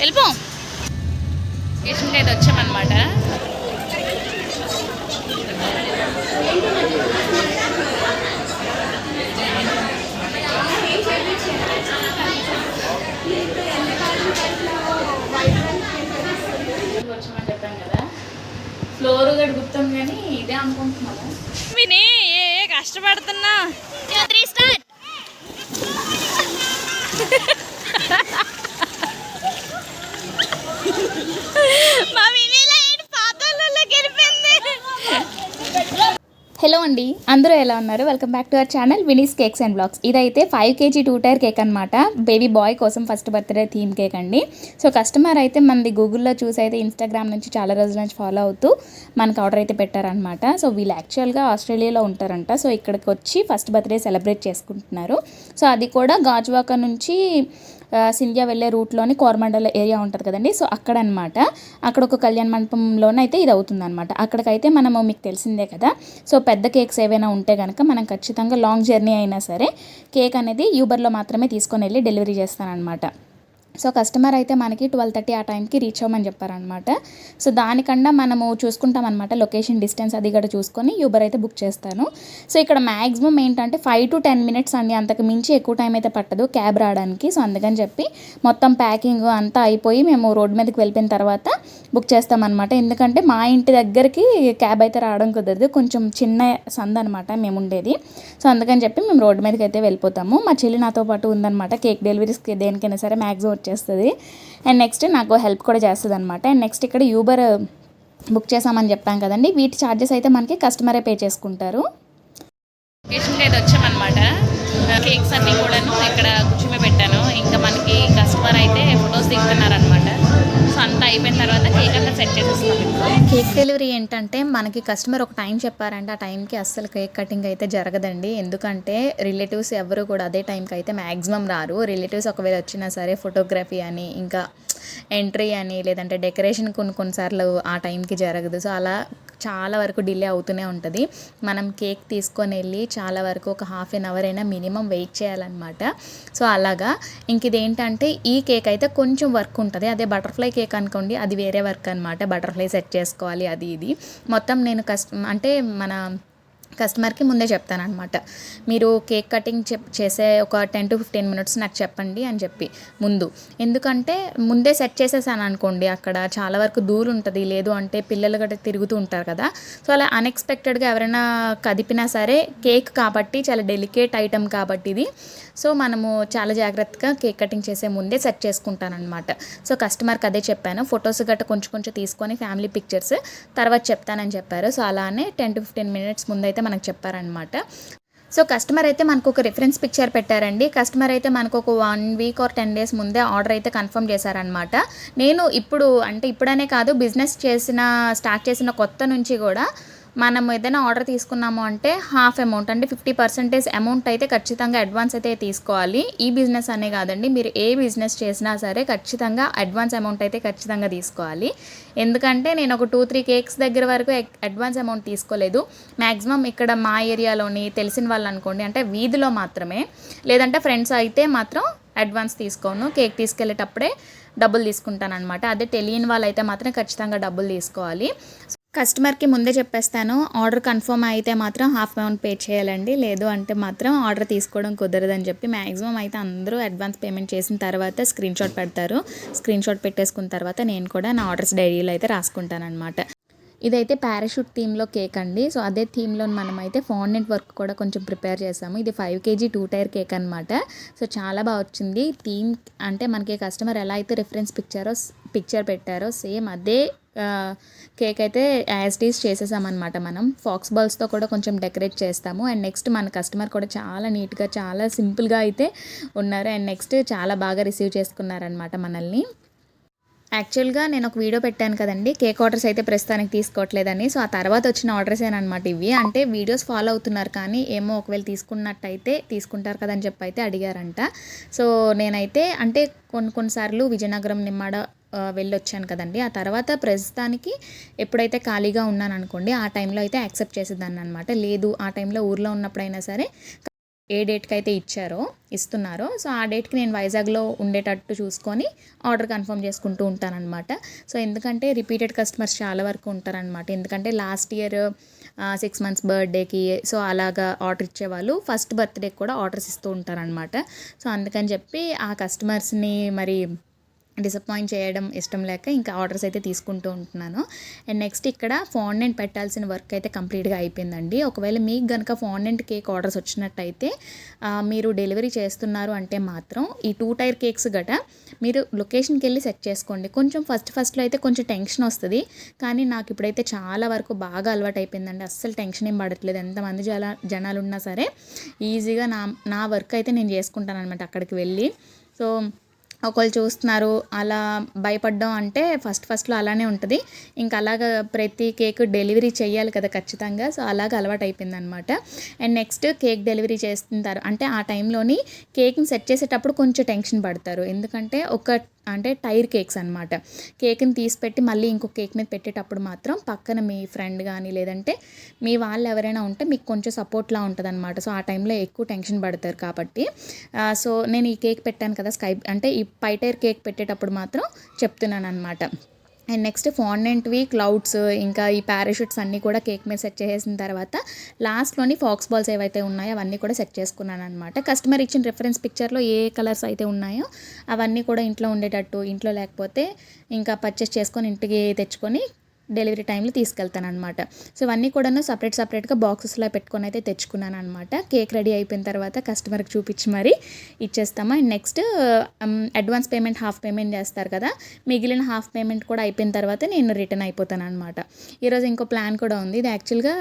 వెళ్ళిపో. స్టేషన్కి అయితే వచ్చామన్నమాట. వచ్చామని చెప్పాం కదా, ఫ్లోర్ గడి గుర్తాం కానీ ఇదే అనుకుంటున్నాము. విని ఏ కష్టపడుతున్నా. హలో అండి, అందరూ ఎలా ఉన్నారు? Welcome back to our channel Vini's cakes and blogs. ఇదైతే 5 kg 2 టైర్ కేక్ అనమాట. బేబీ బాయ్ కోసం ఫస్ట్ బర్త్డే థీమ్ కేక్ అండి. సో కస్టమర్ అయితే మనది గూగుల్లో చూసి అయితే ఇన్స్టాగ్రామ్ నుంచి చాలా రోజుల నుంచి ఫాలో అవుతూ మనకు ఆర్డర్ అయితే పెట్టారనమాట. సో వీళ్ళు యాక్చువల్గా ఆస్ట్రేలియాలో ఉంటారంట. సో ఇక్కడికి వచ్చి ఫస్ట్ బర్త్డే సెలబ్రేట్ చేసుకుంటున్నారు. సో అది కూడా గాజువాక నుంచి సింధ్యా వెళ్ళే రూట్లోని కోరమండల్ ఏరియా ఉంటుంది కదండి. సో అక్కడ అనమాట, అక్కడ ఒక కళ్యాణ మండపంలోనైతే ఇది అవుతుంది అనమాట. అక్కడికైతే మనము మీకు తెలిసిందే కదా. సో పెద్ద కేక్స్ ఏవైనా ఉంటే కనుక మనం ఖచ్చితంగా లాంగ్ జర్నీ అయినా సరే కేక్ అనేది యూబర్లో మాత్రమే తీసుకొని వెళ్ళి డెలివరీ చేస్తానన్నమాట. సో కస్టమర్ అయితే మనకి 12:30 ఆ టైంకి రీచ్ అవ్వమని చెప్పారనమాట. సో దానికన్నా మనము చూసుకుంటాం అనమాట, లొకేషన్ డిస్టెన్స్ అది కూడా చూసుకొని యూబర్ అయితే బుక్ చేస్తాను. సో ఇక్కడ మ్యాక్సిమం ఏంటంటే 5 to 10 minutes అండి, అంతకు మించి ఎక్కువ టైం అయితే పట్టదు క్యాబ్ రావడానికి. సో అందుకని చెప్పి మొత్తం ప్యాకింగ్ అంతా అయిపోయి మేము రోడ్డు మీదకి వెళ్ళిపోయిన తర్వాత బుక్ చేస్తామన్నమాట. ఎందుకంటే మా ఇంటి దగ్గరికి క్యాబ్ అయితే రావడం కుదరదు, కొంచెం చిన్న సంద అనమాట మేము ఉండేది. సో అందుకని చెప్పి మేము రోడ్డు మీదకి అయితే వెళ్ళిపోతాము. మా చెల్లి నాతో పాటు ఉందన్నమాట. కేక్ డెలివరీస్కి దేనికైనా సరే మ్యాక్సిమం వచ్చేస్తుంది. అండ్ నెక్స్ట్ నాకు హెల్ప్ కూడా చేస్తుంది అనమాట. అండ్ నెక్స్ట్ ఇక్కడ యూబర్ బుక్ చేసామని చెప్పాం కదండి, వీటి ఛార్జెస్ అయితే మనకి కస్టమరే పే చేసుకుంటారు. స్టేషన్కి అయితే వచ్చామన్నమాట. కేక్స్ అన్నీ కూడా ఇక్కడ కూర్చొని పెట్టాను. ఇంకా మనకి కస్టమర్ అయితే ఫొటోస్ దిగుతున్నారనమాట. సో అంతా అయిపోయిన తర్వాత కేక్ అంతా సెట్ చేసేస్తాం. కేక్ డెలివరీ ఏంటంటే మనకి కస్టమర్ ఒక టైం చెప్పారంటే ఆ టైంకి అస్సలు కేక్ కటింగ్ అయితే జరగదండి. ఎందుకంటే రిలేటివ్స్ ఎవరు కూడా అదే టైంకి అయితే మ్యాక్సిమం రారు. రిలేటివ్స్ ఒకవేళ వచ్చినా సరే ఫోటోగ్రఫీ అని, ఇంకా ఎంట్రీ అని, లేదంటే డెకరేషన్ కొన్నిసార్లు ఆ టైంకి జరగదు. సో అలా చాలా వరకు డిలే అవుతూనే ఉంటుంది. మనం కేక్ తీసుకొని వెళ్ళి చాలా వరకు ఒక ½ an hour అయినా మినిమం వెయిట్ చేయాలన్నమాట. సో అలాగా ఇంక ఇదేంటంటే ఈ కేక్ అయితే కొంచెం వర్క్ ఉంటుంది. అదే బటర్ఫ్లై కేక్ అనుకోండి, అది వేరే వర్క్ అనమాట. బటర్ఫ్లై సెట్ చేసుకోవాలి, అది ఇది మొత్తం నేను అంటే మన కస్టమర్కి ముందే చెప్తానమాట, మీరు కేక్ కటింగ్ చేసే ఒక 10 to 15 minutes నాకు చెప్పండి అని చెప్పి ముందు. ఎందుకంటే ముందే సెట్ చేసేసాను అనుకోండి, అక్కడ చాలా వరకు దూరం ఉంటుంది. లేదు అంటే పిల్లలు గట్రా తిరుగుతూ ఉంటారు కదా. సో అలా అన్ఎక్స్పెక్టెడ్గా ఎవరైనా కదిపినా సరే, కేక్ కాబట్టి చాలా డెలికేట్ ఐటమ్ కాబట్టి ఇది. సో మనము చాలా జాగ్రత్తగా కేక్ కటింగ్ చేసే ముందే సెట్ చేసుకుంటానమాట. సో కస్టమర్కి అదే చెప్పాను, ఫొటోస్ గట్రా కొంచెం తీసుకొని ఫ్యామిలీ పిక్చర్స్ తర్వాత చెప్తానని చెప్పారు. సో అలానే 10 to 15 minutes ముందైతే మనకు చెప్పారనమాట. సో కస్టమర్ అయితే మనకు ఒక రిఫరెన్స్ పిక్చర్ పెట్టారండి. కస్టమర్ అయితే మనకు ఒక 1 week or 10 days ముందే ఆర్డర్ అయితే కన్ఫర్మ్ చేశారనమాట. నేను ఇప్పుడు అంటే ఇప్పుడనే కాదు, బిజినెస్ స్టార్ట్ చేసిన కొత్త నుంచి కూడా మనం ఏదైనా ఆర్డర్ తీసుకున్నాము అంటే హాఫ్ అమౌంట్ అంటే 50% అమౌంట్ అయితే ఖచ్చితంగా అడ్వాన్స్ అయితే తీసుకోవాలి. ఈ బిజినెస్ అనే కాదండి, మీరు ఏ బిజినెస్ చేసినా సరే ఖచ్చితంగా అడ్వాన్స్ అమౌంట్ అయితే ఖచ్చితంగా తీసుకోవాలి. ఎందుకంటే నేను ఒక 2-3 కేక్స్ దగ్గర వరకు అడ్వాన్స్ అమౌంట్ తీసుకోలేదు. మ్యాక్సిమం ఇక్కడ మా ఏరియాలోని తెలిసిన వాళ్ళు అనుకోండి, అంటే వీధిలో మాత్రమే, లేదంటే ఫ్రెండ్స్ అయితే మాత్రం అడ్వాన్స్ తీసుకోను. కేక్ తీసుకెళ్ళేటప్పుడే డబ్బులు తీసుకుంటాను అనమాట. అదే తెలియని వాళ్ళు అయితే మాత్రం ఖచ్చితంగా డబ్బులు తీసుకోవాలి. కస్టమర్కి ముందే చెప్పేస్తాను, ఆర్డర్ కన్ఫర్మ్ అయితే మాత్రం ½ amount పే చేయాలండి, లేదు అంటే మాత్రం ఆర్డర్ తీసుకోవడం కుదరదని చెప్పి. మ్యాక్సిమం అయితే అందరూ అడ్వాన్స్ పేమెంట్ చేసిన తర్వాత స్క్రీన్ షాట్ పెడతారు. స్క్రీన్ షాట్ పెట్టేసుకున్న తర్వాత నేను కూడా నా ఆర్డర్స్ డైరీలో అయితే రాసుకుంటాను అనమాట. ఇదైతే పారాషూట్ థీమ్లో కేక్ అండి. సో అదే థీమ్లో మనమైతే ఫాండెంట్ వర్క్ కూడా కొంచెం ప్రిపేర్ చేసాము. ఇది 5 kg 2 టైర్ కేక్ అనమాట. సో చాలా బాగా వచ్చింది థీమ్. అంటే మనకి కస్టమర్ ఎలా అయితే రిఫరెన్స్ పిక్చర్ పెట్టారో సేమ్ అదే కేక్ అయితే యాజ్ ఇట్ ఈజ్ చేసేసామన్నమాట. మనం ఫాక్స్ బాల్స్తో కూడా కొంచెం డెకరేట్ చేస్తాము. అండ్ నెక్స్ట్ మన కస్టమర్ కూడా చాలా నీట్గా చాలా సింపుల్గా అయితే ఉన్నారు. అండ్ నెక్స్ట్ చాలా బాగా రిసీవ్ చేసుకున్నారనమాట మనల్ని. యాక్చువల్గా నేను ఒక వీడియో పెట్టాను కదండి, కేక్ ఆర్డర్స్ అయితే ప్రస్తుతానికి తీసుకోవట్లేదని. సో ఆ తర్వాత వచ్చిన ఆర్డర్స్ ఏనమాట ఇవి. అంటే వీడియోస్ ఫాలో అవుతున్నారు కానీ ఏమో ఒకవేళ తీసుకున్నట్టయితే తీసుకుంటారు కదని చెప్పి అయితే అడిగారంట. సో నేనైతే అంటే కొన్నిసార్లు విజయనగరం నిమ్మాడ వెళ్ళొచ్చాను కదండి. ఆ తర్వాత ప్రస్తుతానికి ఎప్పుడైతే ఖాళీగా ఉన్నాను అనుకోండి, ఆ టైంలో అయితే యాక్సెప్ట్ చేసేదాన్ని అనమాట. లేదు ఆ టైంలో ఊర్లో ఉన్నప్పుడైనా సరే ఏ డేట్కి అయితే ఇస్తున్నారో సో ఆ డేట్కి నేను వైజాగ్లో ఉండేటట్టు చూసుకొని ఆర్డర్ కన్ఫర్మ్ చేసుకుంటూ ఉంటానన్నమాట. సో ఎందుకంటే రిపీటెడ్ కస్టమర్స్ చాలా వరకు ఉంటారనమాట. ఎందుకంటే లాస్ట్ ఇయర్ 6 మంత్స్ బర్త్డేకి సో అలాగా ఆర్డర్ ఇచ్చేవాళ్ళు ఫస్ట్ బర్త్డేకి కూడా ఆర్డర్స్ ఇస్తూ ఉంటారనమాట. సో అందుకని చెప్పి ఆ కస్టమర్స్ని మరి డిసప్పాయింట్ చేయడం ఇష్టం లేక ఇంకా ఆర్డర్స్ అయితే తీసుకుంటూ ఉంటున్నాను. అండ్ నెక్స్ట్ ఇక్కడ ఫాండెంట్ పెట్టాల్సిన వర్క్ అయితే కంప్లీట్గా అయిపోయిందండి. ఒకవేళ మీకు కనుక ఫాండెంట్ కేక్ ఆర్డర్స్ వచ్చినట్టయితే మీరు డెలివరీ చేస్తున్నారు అంటే మాత్రం ఈ 2 టైర్ కేక్స్ గట మీరు లొకేషన్కి వెళ్ళి సెట్ చేసుకోండి. కొంచెం ఫస్ట్లో అయితే కొంచెం టెన్షన్ వస్తుంది, కానీ నాకు ఇప్పుడైతే చాలా వరకు బాగా అలవాటు అయిపోయిందండి. అస్సలు టెన్షన్ ఏం పడట్లేదు. ఎంతమంది జనాలు ఉన్నా సరే ఈజీగా నా వర్క్ అయితే నేను చేసుకుంటాను అనమాట అక్కడికి వెళ్ళి. సో ఒకళ్ళు చూస్తున్నారు అలా భయపడ్డం అంటే ఫస్ట్లో అలానే ఉంటుంది. ఇంకా అలాగా ప్రతి కేక్ డెలివరీ చేయాలి కదా ఖచ్చితంగా. సో అలాగ అలవాటు అయిపోయింది అనమాట. అండ్ నెక్స్ట్ కేక్ డెలివరీ చేస్తుంటారు అంటే ఆ టైంలోని కేక్ని సెట్ చేసేటప్పుడు కొంచెం టెన్షన్ పడతారు. ఎందుకంటే అంటే టైర్ కేక్స్ అనమాట. కేక్ని తీసి పెట్టి మళ్ళీ ఇంకో కేక్ మీద పెట్టేటప్పుడు మాత్రం పక్కన మీ ఫ్రెండ్ కానీ లేదంటే మీ వాళ్ళు ఎవరైనా ఉంటే మీకు కొంచెం సపోర్ట్లా ఉంటుంది అనమాట. సో ఆ టైంలో ఎక్కువ టెన్షన్ పడతారు కాబట్టి సో నేను ఈ కేక్ పెట్టాను కదా అంటే ఈ పై టైర్ కేక్ పెట్టేటప్పుడు మాత్రం చెప్తున్నాను అనమాట. అండ్ నెక్స్ట్ ఫాండెంట్వి క్లౌడ్స్ ఇంకా ఈ పారాషూట్స్ అన్నీ కూడా కేక్ మీద సెట్ చేసిన తర్వాత లాస్ట్లోని ఫాక్స్ బాల్స్ ఏవైతే ఉన్నాయో అవన్నీ కూడా సెట్ చేసుకున్నాను అనమాట. కస్టమర్ ఇచ్చిన రిఫరెన్స్ పిక్చర్లో ఏ కలర్స్ అయితే ఉన్నాయో అవన్నీ కూడా ఇంట్లో ఉండేటట్టు, ఇంట్లో లేకపోతే ఇంకా పర్చేస్ చేసుకొని ఇంటికి తెచ్చుకొని డెలివరీ టైంలో తీసుకెళ్తాను అనమాట. సో ఇవన్నీ కూడాను సపరేట్గా బాక్సెస్లో పెట్టుకొని అయితే తెచ్చుకున్నాను అనమాట. కేక్ రెడీ అయిపోయిన తర్వాత కస్టమర్కి చూపించి మరీ ఇచ్చేస్తాము. And next advance payment half payment చేస్తారు కదా, మిగిలిన హాఫ్ పేమెంట్ కూడా అయిపోయిన తర్వాత నేను రిటర్న్ అయిపోతాను అనమాట. ఈరోజు ఇంకో ప్లాన్ కూడా ఉంది. ఇది యాక్చువల్గా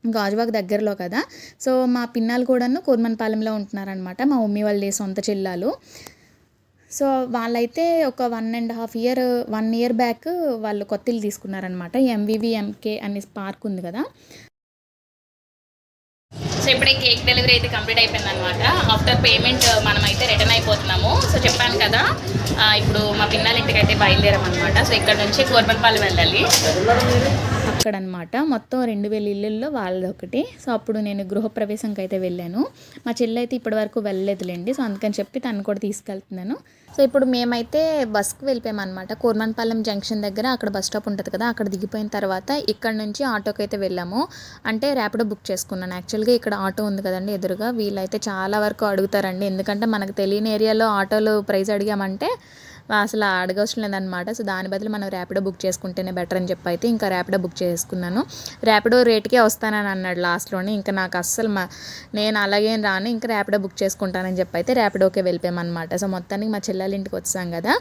గాజువాక దగ్గరలో కదా. సో మా పిన్నాలు కూడాను కోర్మన్పాలెంలో ఉంటున్నారనమాట. మా మమ్మీ వాళ్ళ సొంత చెల్లాలు. సో వాళ్ళైతే ఒక 1 ఇయర్ బ్యాక్ వాళ్ళు కొత్త ఇల్లు తీసుకున్నారనమాట. MVVMK అనే పార్క్ ఉంది కదా. సో ఇప్పుడే కేక్ డెలివరీ అయితే కంప్లీట్ అయిపోయింది అనమాట. ఆఫ్టర్ పేమెంట్ మనమైతే రిటర్న్ అయిపోతున్నాము. సో చెప్పాను కదా ఇప్పుడు మా పిన్నాల ఇంటికి అయితే బయలుదేరామన్నమాట. సో ఇక్కడ నుంచి కోర్మన్పాలెం వెళ్ళాలి అక్కడనమాట. మొత్తం 2000 ఇళ్ళల్లో వాళ్ళది ఒకటి. సో అప్పుడు నేను గృహప్రవేశంకి అయితే వెళ్ళాను. మా చెల్లి అయితే ఇప్పటి వరకు వెళ్ళలేదులేండి. సో అందుకని చెప్పి తను కూడా తీసుకెళ్తున్నాను. సో ఇప్పుడు మేమైతే బస్కి వెళ్ళిపోయామన్నమాట. కోర్మన్పాలెం జంక్షన్ దగ్గర అక్కడ బస్ స్టాప్ ఉంటుంది కదా, అక్కడ దిగిపోయిన తర్వాత ఇక్కడ నుంచి ఆటోకి అయితే వెళ్ళాము. అంటే ర్యాపిడో బుక్ చేసుకున్నాను. యాక్చువల్గా ఇక్కడ ఆటో ఉంది కదండి ఎదురుగా, వీళ్ళైతే చాలా వరకు అడుగుతారండి. ఎందుకంటే మనకు తెలియని ఏరియాలో ఆటోలు ప్రైస్ అడిగామంటే అసలు అడగవసరం లేదనమాట. సో దాని బదులు మనం ర్యాపిడో బుక్ చేసుకుంటేనే బెటర్ అని చెప్పి అయితే ఇంకా ర్యాపిడో బుక్ చేసుకున్నాను. ర్యాపిడో రేట్కే వస్తానని అన్నాడు లాస్ట్లోని. ఇంకా నాకు అస్సలు నేను అలాగేం రాను, ఇంకా ర్యాపిడో బుక్ చేసుకుంటానని చెప్పి అయితే ర్యాపిడోకే వెళ్ళిపోయామన్నమాట. సో మొత్తానికి మా చెల్లెల ఇంటికి వచ్చాం కదా.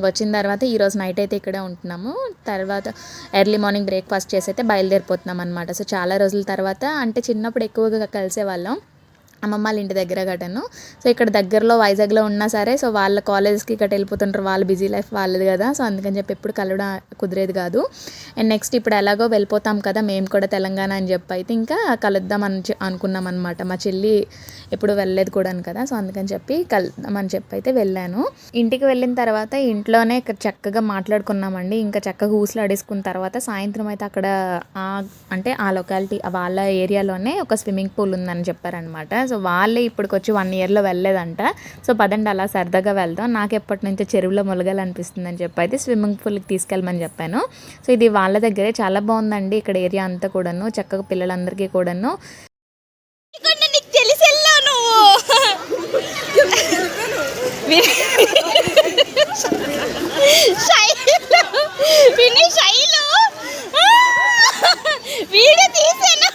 వచ్చిన తర్వాత ఈరోజు నైట్ అయితే ఇక్కడే ఉంటున్నాము. తర్వాత ఎర్లీ మార్నింగ్ బ్రేక్ఫాస్ట్ చేసి అయితే బయలుదేరిపోతున్నాం అనమాట. సో చాలా రోజుల తర్వాత, అంటే చిన్నప్పుడు ఎక్కువగా కలిసేవాళ్ళం అమ్మమ్మ వాళ్ళ ఇంటి దగ్గర గటను. సో ఇక్కడ దగ్గరలో వైజాగ్లో ఉన్నా సరే సో వాళ్ళ కాలేజ్కి గట్ట వెళ్ళిపోతుంటారు, వాళ్ళ బిజీ లైఫ్ వాళ్ళది కదా. సో అందుకని చెప్పి ఎప్పుడు కలవడం కుదిరేది కాదు. అండ్ నెక్స్ట్ ఇప్పుడు ఎలాగో వెళ్ళిపోతాం కదా మేము కూడా తెలంగాణ అని చెప్పి అయితే ఇంకా కలుద్దాం అనుకున్నాం అనమాట. మా చెల్లి ఎప్పుడు వెళ్ళలేదు కూడా కదా. సో అందుకని చెప్పి కలుద్దామని చెప్పి అయితే వెళ్ళాను. ఇంటికి వెళ్ళిన తర్వాత ఇంట్లోనే చక్కగా మాట్లాడుకున్నామండి. ఇంకా చక్కగా ఊసులు ఆడేసుకున్న తర్వాత సాయంత్రం అయితే అక్కడ అంటే ఆ లొకాలిటీ వాళ్ళ ఏరియాలోనే ఒక స్విమ్మింగ్ పూల్ ఉందని చెప్పారనమాట. సో వాళ్ళే ఇప్పటికొచ్చి 1 ఇయర్లో వెళ్ళలేదంట. సో పదండి అలా సరదాగా వెళ్దాం, నాకు ఎప్పటి నుంచో చెరువులో ములగాలనిపిస్తుంది అని చెప్పి అయితే స్విమ్మింగ్ పూల్కి తీసుకెళ్ళమని చెప్పాను. సో ఇది వాళ్ళ దగ్గరే చాలా బాగుందండి. ఇక్కడ ఏరియా అంతా కూడాను చక్కగా పిల్లలందరికీ కూడాను వీడియో తీసాను.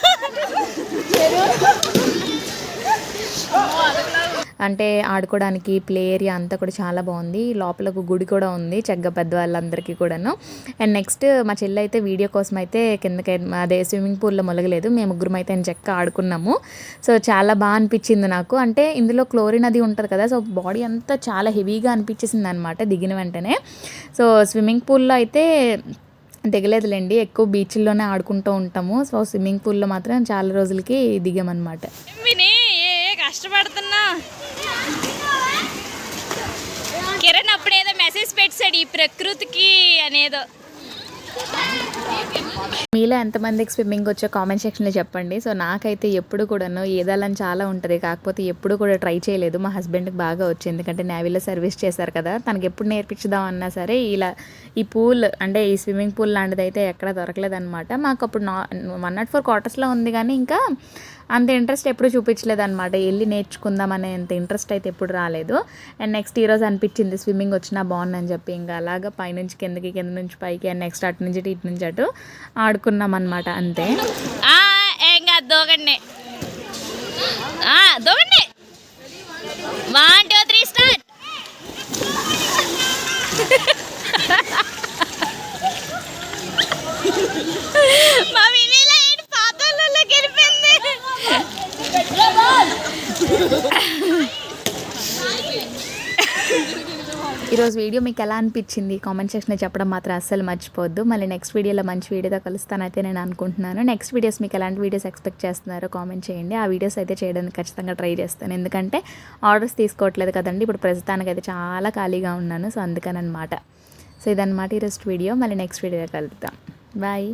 అంటే ఆడుకోవడానికి ప్లే ఏరియా అంతా కూడా చాలా బాగుంది. లోపల ఒక గుడి కూడా ఉంది చక్కగా పెద్దవాళ్ళందరికీ కూడాను. అండ్ నెక్స్ట్ మా చెల్లి అయితే వీడియో కోసం అయితే కిందకి అదే స్విమ్మింగ్ పూల్లో ములగలేదు, మేము ముగ్గురం అయితే చక్కగా ఆడుకున్నాము. సో చాలా బాగా అనిపించింది నాకు. అంటే ఇందులో క్లోరిన్ అది ఉంటుంది కదా, సో బాడీ అంతా చాలా హెవీగా అనిపించేసింది అనమాట దిగిన వెంటనే. సో స్విమ్మింగ్ పూల్లో అయితే దిగలేదులేండి, ఎక్కువ బీచ్ల్లోనే ఆడుకుంటూ ఉంటాము. సో స్విమ్మింగ్ పూల్లో మాత్రం చాలా రోజులకి దిగామన్నమాట. కష్టపడుతున్నా కిరణ్ అప్పుడేదో మెసేజ్ పెట్టాడు ఈ ప్రకృతికి అనేదో. మీలో ఎంతమందికి స్విమ్మింగ్ వచ్చో కామెంట్ సెక్షన్లో చెప్పండి. సో నాకైతే ఎప్పుడు కూడాను ఈదాలని చాలా ఉంటుంది, కాకపోతే ఎప్పుడు కూడా ట్రై చేయలేదు. మా హస్బెండ్కి బాగా వచ్చు, ఎందుకంటే నేవీలో సర్వీస్ చేశారు కదా. తనకి ఎప్పుడు నేర్పించుదాం అన్నా సరే ఇలా ఈ పూల్ అంటే ఈ స్విమ్మింగ్ పూల్ లాంటిది అయితే ఎక్కడ దొరకలేదన్నమాట. మాకు అప్పుడు 104 క్వార్టర్స్లో ఉంది, కానీ ఇంకా అంత ఇంట్రెస్ట్ ఎప్పుడు చూపించలేదు అనమాట. వెళ్ళి నేర్చుకుందాం అనే అంత ఇంట్రెస్ట్ అయితే ఎప్పుడు రాలేదు. అండ్ నెక్స్ట్ ఈరోజు అనిపించింది స్విమ్మింగ్ వచ్చినా బాగుందని చెప్పి, ఇంకా అలాగా పైనుంచి కిందకి, కింద నుంచి పైకి, అండ్ నెక్స్ట్ అటు నుంచి ఇటు నుంచి అటు ఆడుకున్నాం అనమాట. అంతే. ఏం కాదు, దూకండి దూకండి. 1 2 3 స్టార్ట్. మా వినీలా ఏంటి పాతాళంలోకి వెళ్ళిపోయింది. ఈరోజు వీడియో మీకు ఎలా అనిపించింది కామెంట్ సెక్షన్లో చెప్పడం మాత్రం అస్సలు మర్చిపోవద్దు. మళ్ళీ నెక్స్ట్ వీడియోలో మంచి వీడియోతో కలుస్తానైతే నేను అనుకుంటున్నాను. నెక్స్ట్ వీడియోస్ మీకు ఎలాంటి వీడియోస్ ఎక్స్పెక్ట్ చేస్తున్నారో కామెంట్ చేయండి. ఆ వీడియోస్ అయితే చేయడానికి ఖచ్చితంగా ట్రై చేస్తాను, ఎందుకంటే ఆర్డర్స్ తీసుకోవట్లేదు కదండి. ఇప్పుడు ప్రస్తుతానికైతే చాలా ఖాళీగా ఉన్నాను, సో అందుకనమాట. సో ఇదన్నమాట ఈరోజు వీడియో. మళ్ళీ నెక్స్ట్ వీడియోలో కలుద్దాం. బాయ్.